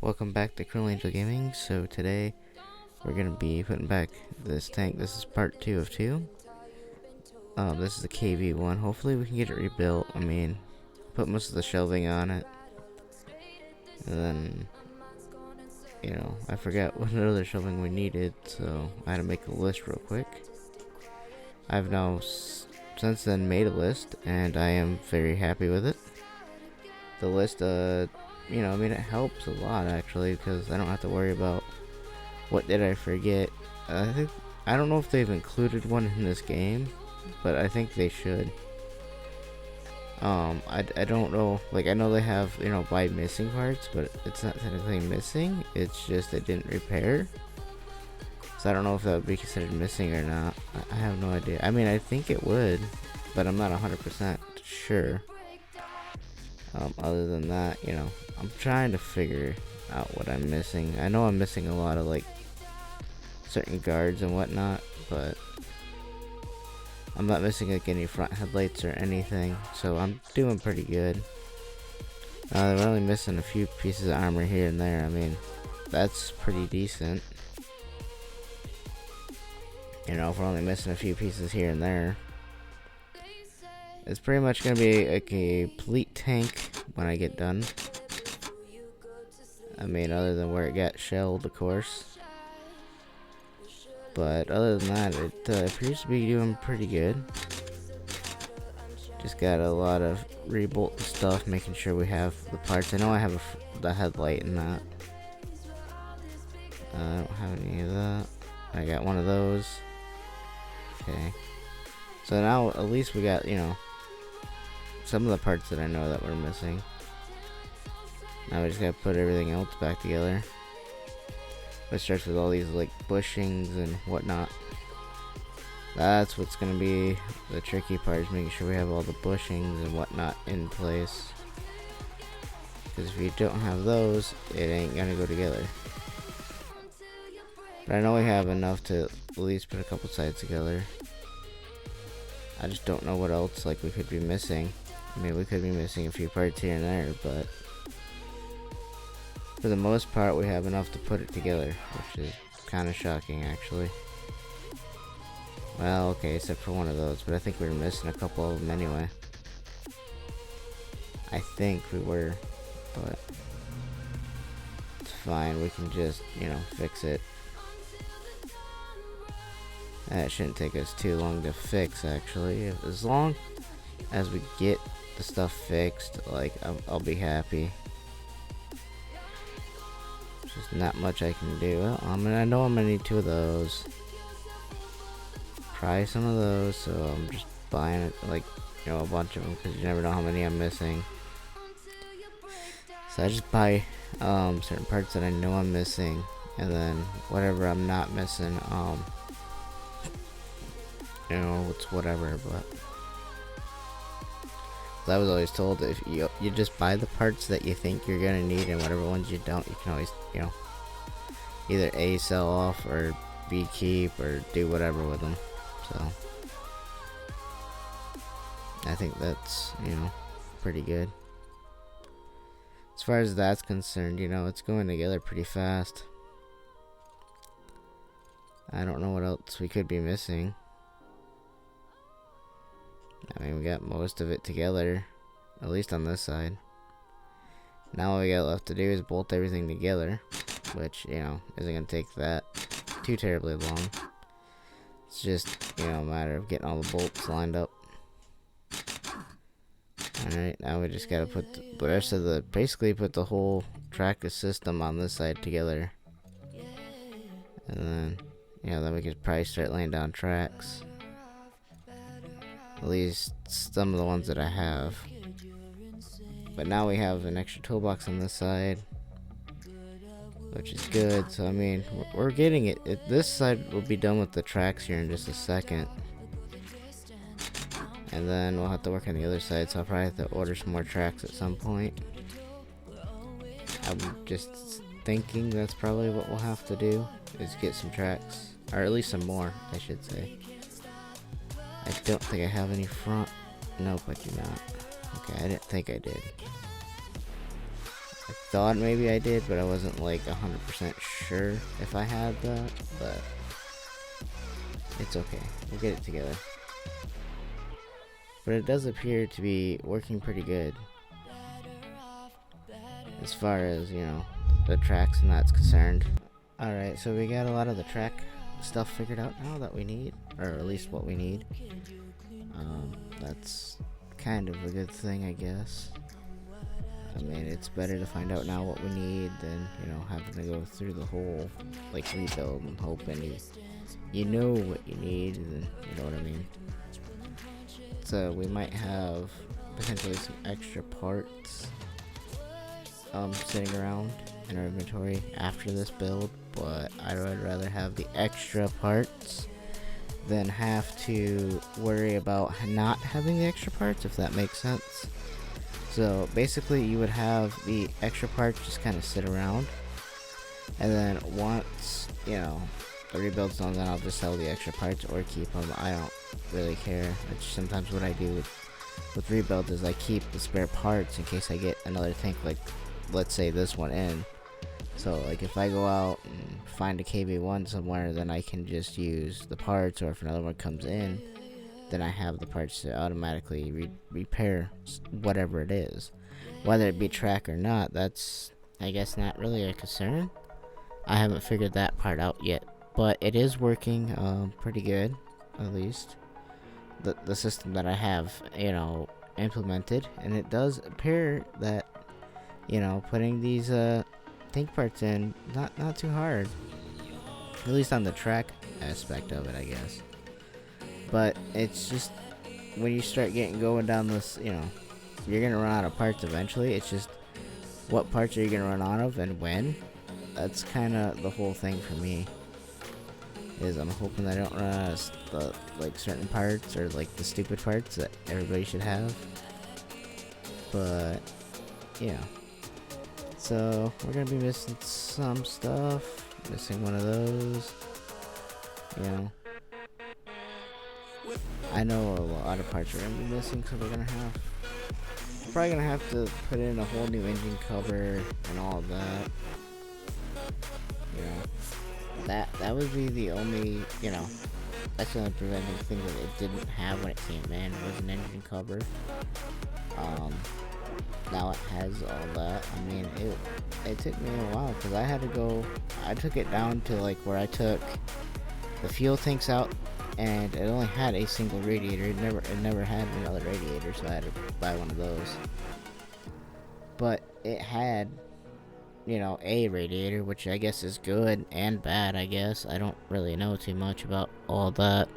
Welcome back to Cruel Angel Gaming. So today we're gonna be putting back this tank. This is part 2 of 2. This is the kv1. Hopefully we can get it rebuilt. I mean, put most of the shelving on it, and then I forgot what other shelving we needed, so I had to make a list real quick. I've now since then made a list, and I am very happy with it. The list, I mean, it helps a lot actually, because I don't have to worry about what did I forget. I don't know if they've included one in this game, but I think they should. I don't know, like, I know they have, buy missing parts, but it's not technically missing, it's just it didn't repair. So I don't know if that would be considered missing or not. I have no idea. I mean, I think it would, but I'm not 100% sure. Other than that, I'm trying to figure out what I'm missing. I know I'm missing a lot of, like, certain guards and whatnot, but I'm not missing, like, any front headlights or anything, so I'm doing pretty good. We're only missing a few pieces of armor here and there. I mean, that's pretty decent. If we're only missing a few pieces here and there, it's pretty much going to be a complete tank when I get done. I mean, other than where it got shelled, of course. But other than that, it appears to be doing pretty good. Just got a lot of rebolt stuff, making sure we have the parts. I know I have the headlight in that. I don't have any of that. I got one of those. Okay. So now at least we got, some of the parts that I know that we're missing. Now we just gotta put everything else back together. It starts with all these, like, bushings and whatnot. That's what's gonna be the tricky part, is making sure we have all the bushings and whatnot in place. Because if you don't have those, it ain't gonna go together. But I know we have enough to at least put a couple sides together. I just don't know what else, like, we could be missing. I mean, we could be missing a few parts here and there, but for the most part, we have enough to put it together, which is kind of shocking, actually. Well, okay, except for one of those, but I think we were missing a couple of them anyway. I think we were, but it's fine. We can just, fix it. That shouldn't take us too long to fix, actually. As long as we get the stuff fixed, like, I'll be happy. There's just not much I can do. Well, I know I'm gonna need 2 of those. Try some of those, so I'm just buying it, like, a bunch of them, because you never know how many I'm missing. So I just buy certain parts that I know I'm missing, and then whatever I'm not missing, it's whatever. But I was always told that if you just buy the parts that you think you're gonna need, and whatever ones you don't, you can always, either A, sell off, or B, keep, or do whatever with them. So I think that's, pretty good. As far as that's concerned, it's going together pretty fast. I don't know what else we could be missing. I mean, we got most of it together, at least on this side. Now all we got left to do is bolt everything together, which, isn't going to take that too terribly long. It's just, a matter of getting all the bolts lined up. Alright, now we just got to put the rest of basically put the whole track system on this side together. And then, then we could probably start laying down tracks. At least some of the ones that I have. But now we have an extra toolbox on this side, which is good. So I mean, we're getting it. This side will be done with the tracks here in just a second, and then we'll have to work on the other side. So I'll probably have to order some more tracks at some point. I'm just thinking that's probably what we'll have to do, is get some tracks, or at least some more, I should say. I don't think I have any front. Nope, I do not. Okay, I didn't think I did. I thought maybe I did, but I wasn't like 100% sure if I had that, but it's okay. We'll get it together. But it does appear to be working pretty good as far as, you know, the tracks and that's concerned. Alright, so we got a lot of the track stuff figured out now that we need, or at least what we need. That's kind of a good thing, I guess. I mean, it's better to find out now what we need than, you know, having to go through the whole, like, rebuild and hoping you know what you need, and you know what I mean. So we might have potentially some extra parts sitting around in our inventory after this build, but I would rather have the extra parts than have to worry about not having the extra parts, if that makes sense. So basically you would have the extra parts just kind of sit around, and then once, you know, the rebuild's done, then I'll just sell the extra parts or keep them. I don't really care. It's sometimes what I do with rebuild is I keep the spare parts in case I get another tank, like let's say this one in. So like if I go out and find a kv1 somewhere, then I can just use the parts, or if another one comes in, then I have the parts to automatically repair whatever it is. Whether it be track or not, that's, I guess, not really a concern. I haven't figured that part out yet, but it is working pretty good, at least. The system that I have, you know, implemented, and it does appear that, you know, putting these tank parts in, not too hard. At least on the track aspect of it, I guess. But it's just, when you start going down this, you know, you're gonna run out of parts eventually. It's just, what parts are you gonna run out of and when? That's kind of the whole thing for me. Is I'm hoping that I don't run out of the, like, certain parts, or like the stupid parts that everybody should have. But yeah. So we're gonna be missing some stuff. Missing one of those. You know. I know a lot of parts are gonna be missing, so we're probably gonna have to put in a whole new engine cover and all of that. You know. That would be the only, you know, that's the only preventing thing that it didn't have when it came in, was an engine cover. Now it has all that. I mean, it took me a while, because I took it down to like where I took the fuel tanks out, and it only had a single radiator. It never had another radiator, so I had to buy one of those. But it had, you know, a radiator, which I guess is good and bad, I guess. I don't really know too much about all that.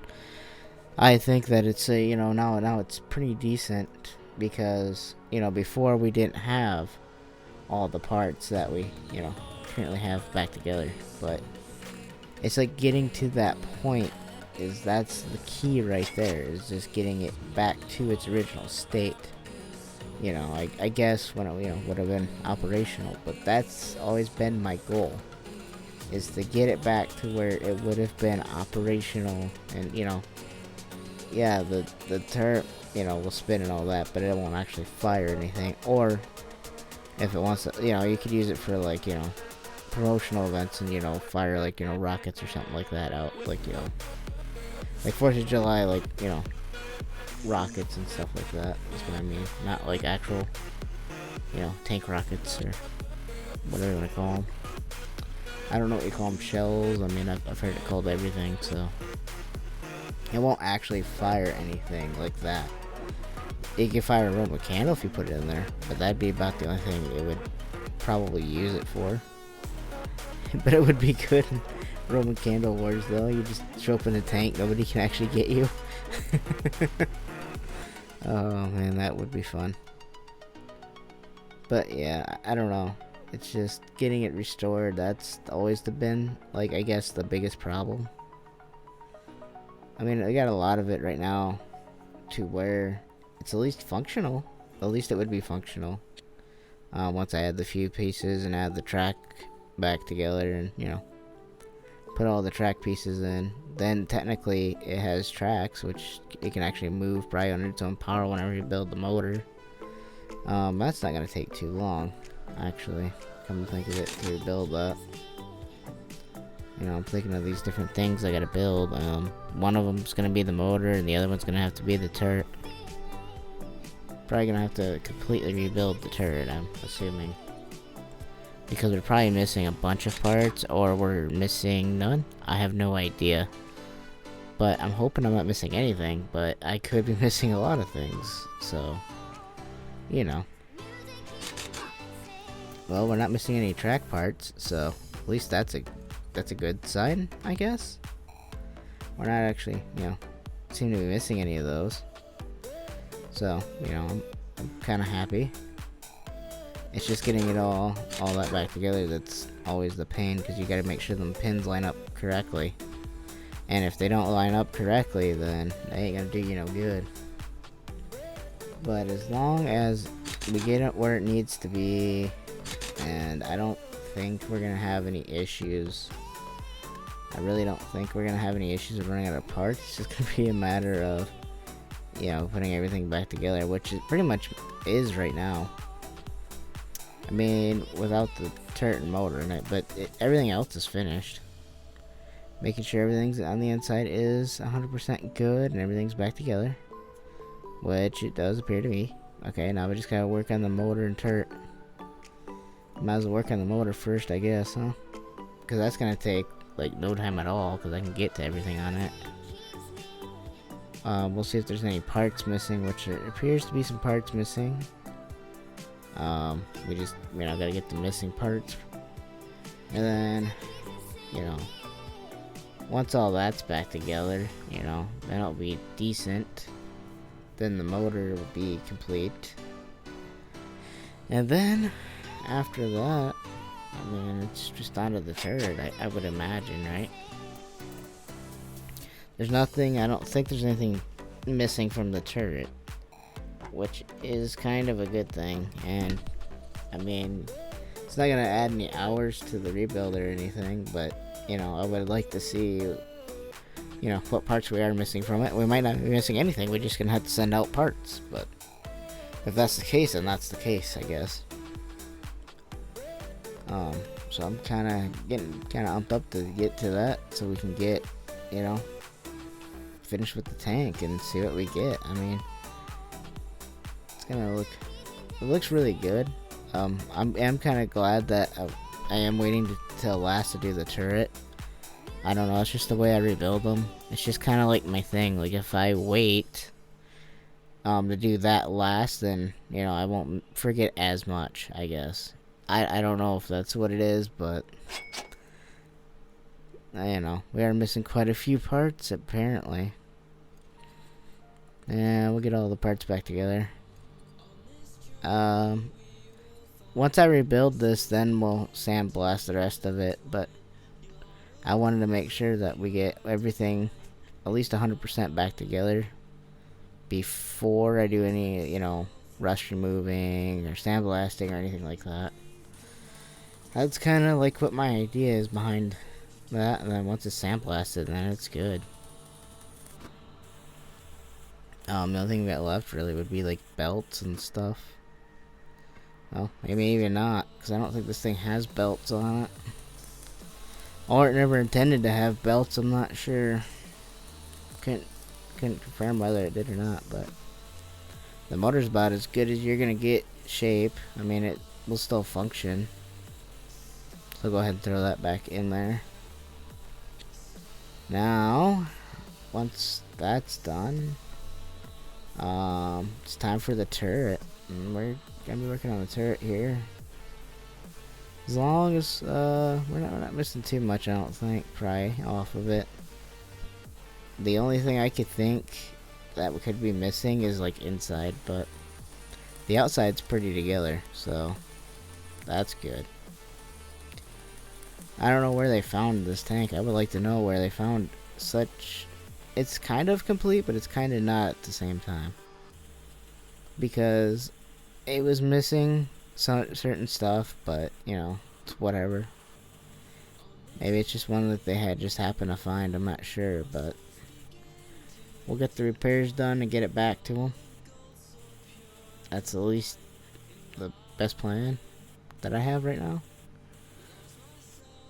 I think that it's a, you know, now it's pretty decent, because, you know, before we didn't have all the parts that we, you know, currently have back together. But it's like getting to that point, that's the key right there, is just getting it back to its original state. You know, I guess when it, you know, would have been operational, but that's always been my goal, is to get it back to where it would have been operational. And, you know, yeah, the turret, you know, will spin and all that, but it won't actually fire anything. Or if it wants to, you know, you could use it for, like, you know, promotional events and, you know, fire, like, you know, rockets or something like that out, like, you know, like 4th of July, like, you know, rockets and stuff like that is what I mean. Not like actual, you know, tank rockets or whatever you want to call them. I don't know what you call them, shells. I mean, I've heard it called everything, so it won't actually fire anything like that. It can fire a Roman candle if you put it in there, but that'd be about the only thing it would probably use it for. But it would be good in Roman candle wars, though. You just show up in a tank, nobody can actually get you. Oh man, that would be fun. But yeah, I don't know. It's just getting it restored. That's always been, like, I guess the biggest problem. I mean, I got a lot of it right now to where it's at least functional. At least it would be functional. Once I add the few pieces and add the track back together and, you know, put all the track pieces in, then technically it has tracks, which it can actually move probably under its own power whenever you build the motor. That's not going to take too long. actually. Come to think of it, to rebuild that. You know, I'm thinking of these different things I gotta build. One of them's gonna be the motor, and the other one's gonna have to be the turret. Probably gonna have to completely rebuild the turret, I'm assuming. Because we're probably missing a bunch of parts, or we're missing none. I have no idea. But I'm hoping I'm not missing anything, but I could be missing a lot of things, so, you know. Well, we're not missing any track parts, so at least that's a good sign, I guess. We're not actually, you know, seem to be missing any of those. So, you know, I'm kind of happy. It's just getting it all that back together that's always the pain, because you got to make sure them pins line up correctly. And if they don't line up correctly, then they ain't gonna do you no good. But as long as we get it where it needs to be, and I don't think we're gonna have any issues. I really don't think we're gonna have any issues of running out of parts. It's just gonna be a matter of, you know, putting everything back together, which it pretty much is right now. I mean, without the turret and motor in it, but everything else is finished. Making sure everything's on the inside is 100% good and everything's back together, which it does appear to be. Okay, now we just gotta work on the motor and turret. Might as well work on the motor first, I guess, huh? Because that's gonna take like no time at all, because I can get to everything on it. We'll see if there's any parts missing, which there appears to be some parts missing. We just, you know, gotta get the missing parts, and then, you know, once all that's back together, you know, then it'll be decent. Then the motor will be complete, and then after that, I mean, it's just onto the turret, I would imagine, right? There's nothing, I don't think there's anything missing from the turret, which is kind of a good thing. And I mean, it's not gonna add any hours to the rebuild or anything, but you know, I would like to see, you know, what parts we are missing from it. We might not be missing anything, we're just gonna have to send out parts, but if that's the case, then that's the case, I guess. So I'm getting amped up to get to that, so we can get, you know, finish with the tank and see what we get. I mean, it's gonna look, it looks really good. I'm kind of glad that I am waiting till last to do the turret. I don't know, it's just the way I rebuild them. It's just kind of like my thing. Like, if I wait to do that last, then, you know, I won't forget as much, I guess. I don't know if that's what it is, but you know, we are missing quite a few parts, apparently. Yeah, we'll get all the parts back together. Once I rebuild this, then we'll sandblast the rest of it, but I wanted to make sure that we get everything at least 100% back together before I do any, you know, rust removing or sandblasting or anything like that. That's kind of like what my idea is behind that, and then once it's sandblasted, then it's good. The only thing we got left really would be like belts and stuff. Well, maybe even not, because I don't think this thing has belts on it. Or it never intended to have belts, I'm not sure. Couldn't confirm whether it did or not, but the motor's about as good as you're gonna get shape. I mean, it will still function. So go ahead and throw that back in there. Now, once that's done, it's time for the turret. And we're gonna be working on the turret here. As long as we're not missing too much, I don't think, probably off of it. The only thing I could think that we could be missing is like inside, but the outside's pretty together, so that's good. I don't know where they found this tank. I would like to know where they found such. It's kind of complete, but it's kind of not at the same time, because it was missing some certain stuff, but you know, it's whatever. Maybe it's just one that they had just happened to find. I'm not sure, but we'll get the repairs done and get it back to them. That's at least the best plan. that I have right now.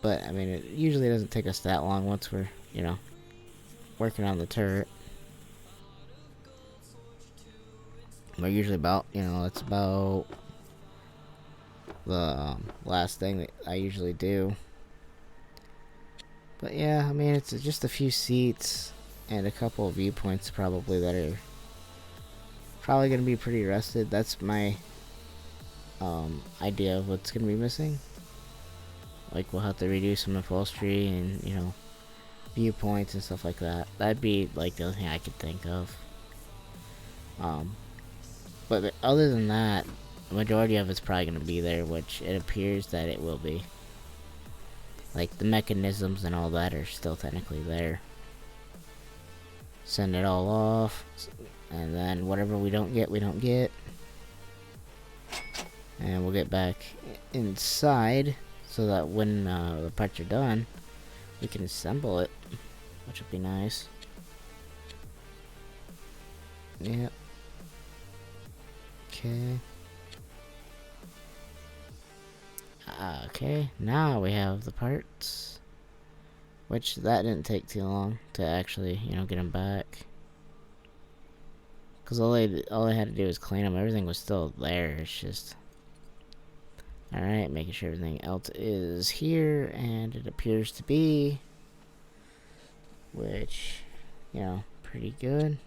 But, I mean, it usually doesn't take us that long once we're, you know, working on the turret. We're usually about, you know, it's about the last thing that I usually do. But yeah, I mean, it's just a few seats and a couple of viewpoints probably that are probably going to be pretty rusted. That's my idea of what's going to be missing. Like, we'll have to redo some upholstery and, you know, viewpoints and stuff like that. That'd be, like, the only thing I could think of. But other than that, the majority of it's probably going to be there, which it appears that it will be. Like, the mechanisms and all that are still technically there. Send it all off, and then whatever we don't get, we don't get. And we'll get back inside, so that when the parts are done, we can assemble it, which would be nice. Yep. Okay. Okay, now we have the parts. Which, that didn't take too long to actually, you know, get them back. Because all I had to do was clean them. Everything was still there. It's just... Alright, making sure everything else is here. And it appears to be. Which, you know, pretty good.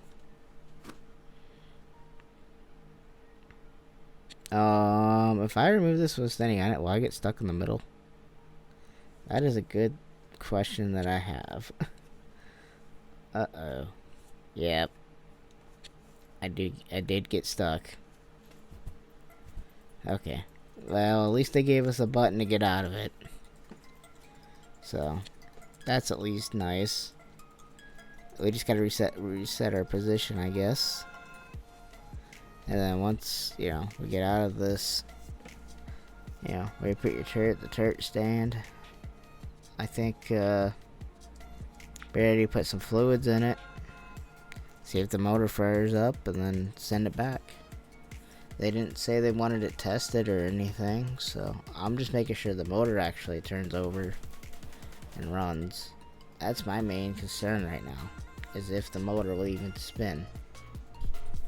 If I remove this with standing on it, will I get stuck in the middle? That is a good question that I have. Uh-oh. Yep. I did get stuck. Okay. Well, at least they gave us a button to get out of it. So, that's at least nice. We just gotta reset our position, I guess. And then once, you know, we get out of this, you know, where you put your turret, the turret stand. I think, we already put some fluids in it. See if the motor fires up, and then send it back. They didn't say they wanted it tested or anything, so I'm just making sure the motor actually turns over and runs. That's my main concern right now, is if the motor will even spin.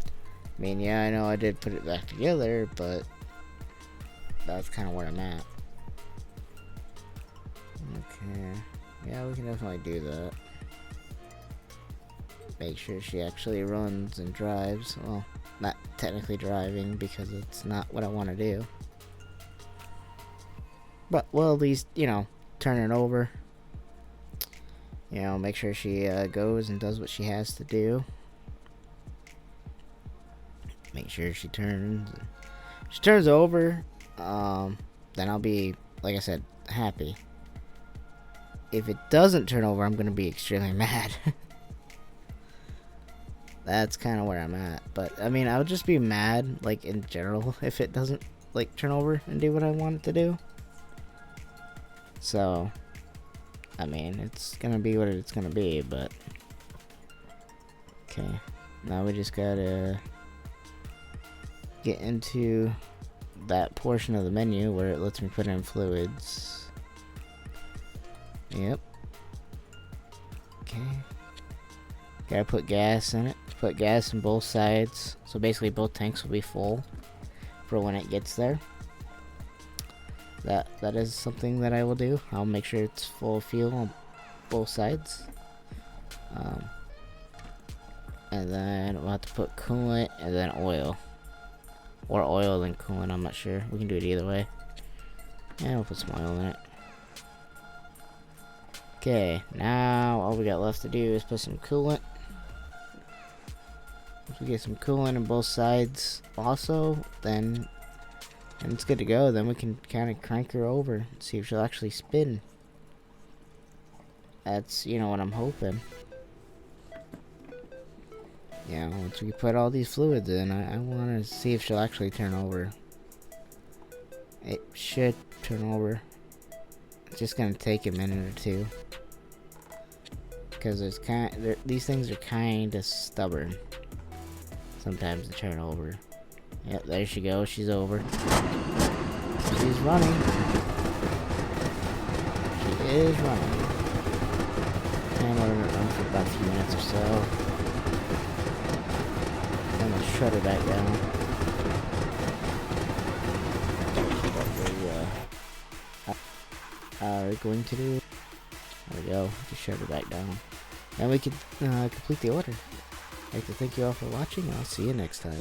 I mean, yeah, I know I did put it back together, but that's kind of where I'm at. Okay. Yeah, we can definitely do that. Make sure she actually runs and drives. Well, not technically driving because it's not what I want to do. But we'll at least, you know, turn it over. You know, make sure she goes and does what she has to do. Make sure she turns. If she turns over, then I'll be, like I said, happy. If it doesn't turn over, I'm gonna be extremely mad. That's kind of where I'm at. But I mean, I would just be mad, like, in general, if it doesn't, like, turn over and do what I want it to do. So, I mean, it's gonna be what it's gonna be. But okay, now we just gotta get into that portion of the menu where it lets me put in fluids. Yep. Okay. Gotta put gas in it. Put gas in both sides. So basically both tanks will be full for when it gets there. That is something that I will do. I'll make sure it's full of fuel on both sides. And then we'll have to put coolant and then oil. Or oil and coolant, I'm not sure. We can do it either way. Yeah, we'll put some oil in it. Okay, now all we got left to do is put some coolant. If we get some coolant on both sides also, then it's good to go. Then we can kind of crank her over and see if she'll actually spin. That's, you know, what I'm hoping. Yeah, once we put all these fluids in, I want to see if she'll actually turn over. It should turn over. It's just gonna take a minute or two, because these things are kind of stubborn sometimes to turn over. Yep, there she goes. She's over. She's running. She is running. And we're gonna run for about a few minutes or so. Then we'll shut her back down. What we're going to do. There we go. Just shut her back down. And we can complete the order. I'd like to thank you all for watching, and I'll see you next time.